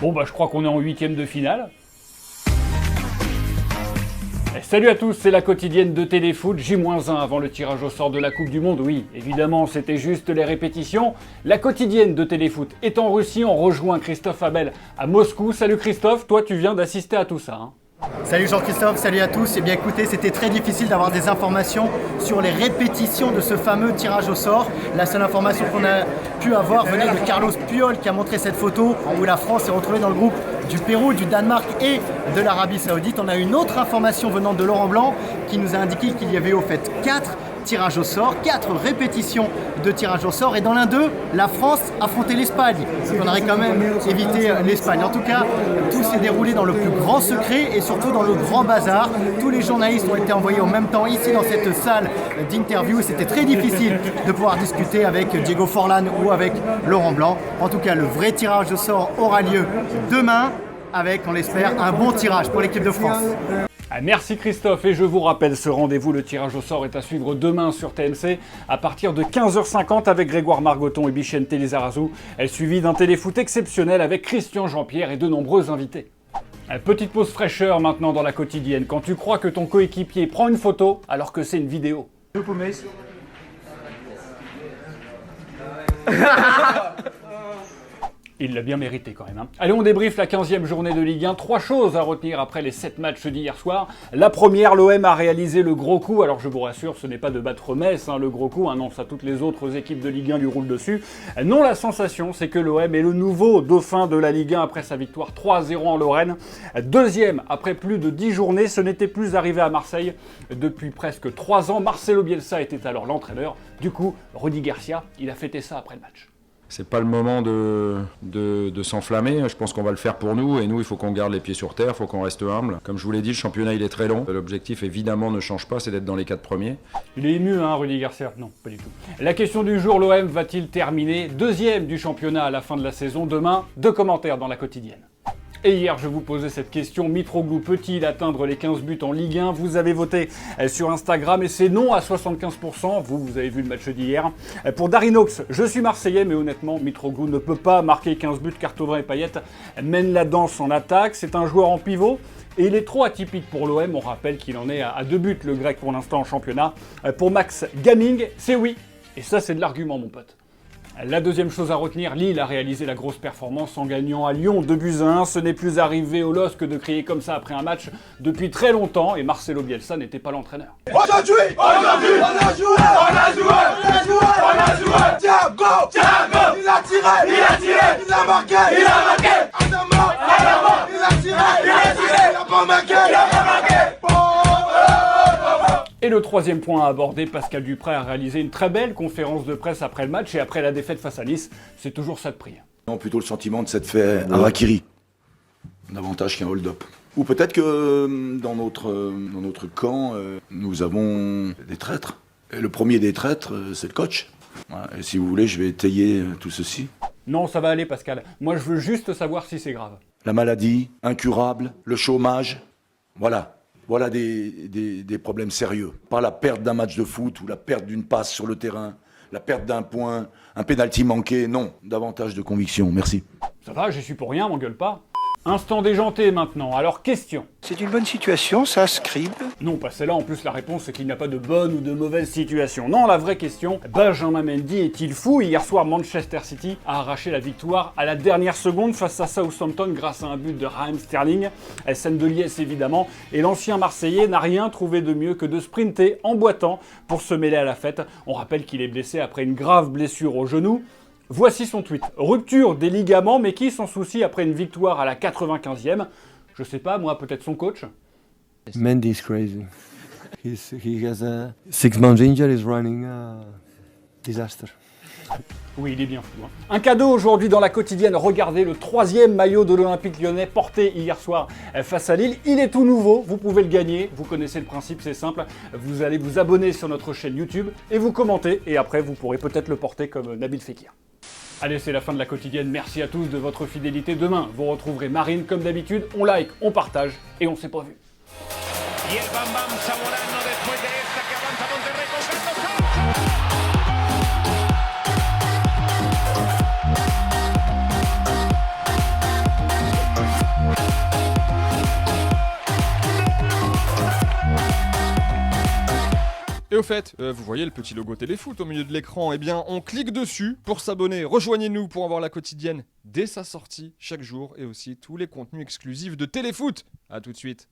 Bon bah je crois qu'on est en 8e de finale. Et salut à tous, c'est la quotidienne de Téléfoot, J-1 avant le tirage au sort de la Coupe du Monde. Oui, évidemment, c'était juste les répétitions. La quotidienne de Téléfoot est en Russie, on rejoint Christophe Abel à Moscou. Salut Christophe, toi tu viens d'assister à tout ça, hein. Salut Jean-Christophe, salut à tous. Eh bien écoutez, c'était très difficile d'avoir des informations sur les répétitions de ce fameux tirage au sort. La seule information qu'on a pu avoir venait de Carlos Puyol qui a montré cette photo où la France est retrouvée dans le groupe du Pérou, du Danemark et de l'Arabie Saoudite. On a une autre information venant de Laurent Blanc qui nous a indiqué qu'il y avait au fait 4 tirages au sort, 4 répétitions de tirage au sort et dans l'un d'eux, la France affrontait l'Espagne. On aurait quand même évité l'Espagne. En tout cas, tout s'est déroulé dans le plus grand secret et surtout dans le grand bazar. Tous les journalistes ont été envoyés en même temps ici dans cette salle d'interview. C'était très difficile de pouvoir discuter avec Diego Forlán ou avec Laurent Blanc. En tout cas, le vrai tirage au sort aura lieu demain avec, on l'espère, un bon tirage pour l'équipe de France. Merci Christophe, et je vous rappelle ce rendez-vous, le tirage au sort est à suivre demain sur TMC à partir de 15h50 avec Grégoire Margoton et Bichente Lizarazu, suivi d'un téléfoot exceptionnel avec Christian Jean-Pierre et de nombreux invités. Petite pause fraîcheur maintenant dans la quotidienne, quand tu crois que ton coéquipier prend une photo alors que c'est une vidéo. Il l'a bien mérité quand même, hein. Allez, on débriefe la 15e journée de Ligue 1. 3 choses à retenir après les 7 matchs d'hier soir. La première, l'OM a réalisé le gros coup. Alors je vous rassure, ce n'est pas de battre Metz, hein, le gros coup. Non, ça, toutes les autres équipes de Ligue 1 lui roulent dessus. Non, la sensation, c'est que l'OM est le nouveau dauphin de la Ligue 1 après sa victoire 3-0 en Lorraine. Deuxième, après plus de 10 journées, ce n'était plus arrivé à Marseille depuis presque 3 ans. Marcelo Bielsa était alors l'entraîneur. Du coup, Rudy Garcia, il a fêté ça après le match. C'est pas le moment de s'enflammer, je pense qu'on va le faire pour nous, et nous il faut qu'on garde les pieds sur terre, il faut qu'on reste humble. Comme je vous l'ai dit, le championnat il est très long, l'objectif évidemment ne change pas, c'est d'être dans les 4 premiers. Il est ému, hein, Rudy Garcia? Non, pas du tout. La question du jour, l'OM va-t-il terminer deuxième du championnat à la fin de la saison? Demain, 2 commentaires dans la quotidienne. Et hier, je vous posais cette question, Mitroglou peut-il atteindre les 15 buts en Ligue 1? Vous avez voté sur Instagram et c'est non à 75%. Vous avez vu le match d'hier. Pour Darinox, je suis Marseillais, mais honnêtement, Mitroglou ne peut pas marquer 15 buts car Thauvin et Payet mènent la danse en attaque. C'est un joueur en pivot. Et il est trop atypique pour l'OM. On rappelle qu'il en est à 2 buts, le grec, pour l'instant en championnat. Pour Max Gaming, c'est oui. Et ça, c'est de l'argument, mon pote. La deuxième chose à retenir, Lille a réalisé la grosse performance en gagnant à Lyon 2-1. Ce n'est plus arrivé au LOSC de crier comme ça après un match depuis très longtemps et Marcelo Bielsa n'était pas l'entraîneur. Aujourd'hui, on a joué, Thiago, il a tiré, il a marqué, Adama, il a tiré, il a pas marqué. Et le troisième point à aborder, Pascal Dupré a réalisé une très belle conférence de presse après le match et après la défaite face à Nice. C'est toujours ça de prix. Non, plutôt le sentiment de s'être fait harakiri, davantage qu'un hold-up. Ou peut-être que dans notre camp, nous avons des traîtres. Et le premier des traîtres, c'est le coach. Et si vous voulez, je vais étayer tout ceci. Non, ça va aller Pascal. Moi, je veux juste savoir si c'est grave. La maladie, incurable, le chômage, voilà. Voilà des problèmes sérieux. Pas la perte d'un match de foot ou la perte d'une passe sur le terrain, la perte d'un point, un pénalty manqué, non. Davantage de conviction, merci. Ça va, j'y suis pour rien, m'engueule pas. Instant déjanté maintenant, alors question. C'est une bonne situation, ça, Scribe? Non, pas celle-là, en plus la réponse c'est qu'il n'y a pas de bonne ou de mauvaise situation. Non, la vraie question, Benjamin Mendy est-il fou? Hier soir, Manchester City a arraché la victoire à la dernière seconde face à Southampton grâce à un but de Raheem Sterling, scène de liesse évidemment, et l'ancien Marseillais n'a rien trouvé de mieux que de sprinter en boitant pour se mêler à la fête. On rappelle qu'il est blessé après une grave blessure au genou. Voici son tweet. Rupture des ligaments, mais qui s'en soucie après une victoire à la 95e? Je sais pas, moi, peut-être son coach? Mendy is crazy. He has a 6-month injury, is running disaster. Oui, il est bien fou, hein. Un cadeau aujourd'hui dans la quotidienne. Regardez le 3e maillot de l'Olympique Lyonnais porté hier soir face à Lille. Il est tout nouveau, vous pouvez le gagner. Vous connaissez le principe, c'est simple. Vous allez vous abonner sur notre chaîne YouTube et vous commentez. Et après, vous pourrez peut-être le porter comme Nabil Fekir. Allez, c'est la fin de la quotidienne. Merci à tous de votre fidélité. Demain, vous retrouverez Marine comme d'habitude. On like, on partage et on s'est pas vu. Et au fait, vous voyez le petit logo Téléfoot au milieu de l'écran, eh bien on clique dessus pour s'abonner. Rejoignez-nous pour avoir la quotidienne dès sa sortie chaque jour et aussi tous les contenus exclusifs de Téléfoot. A tout de suite.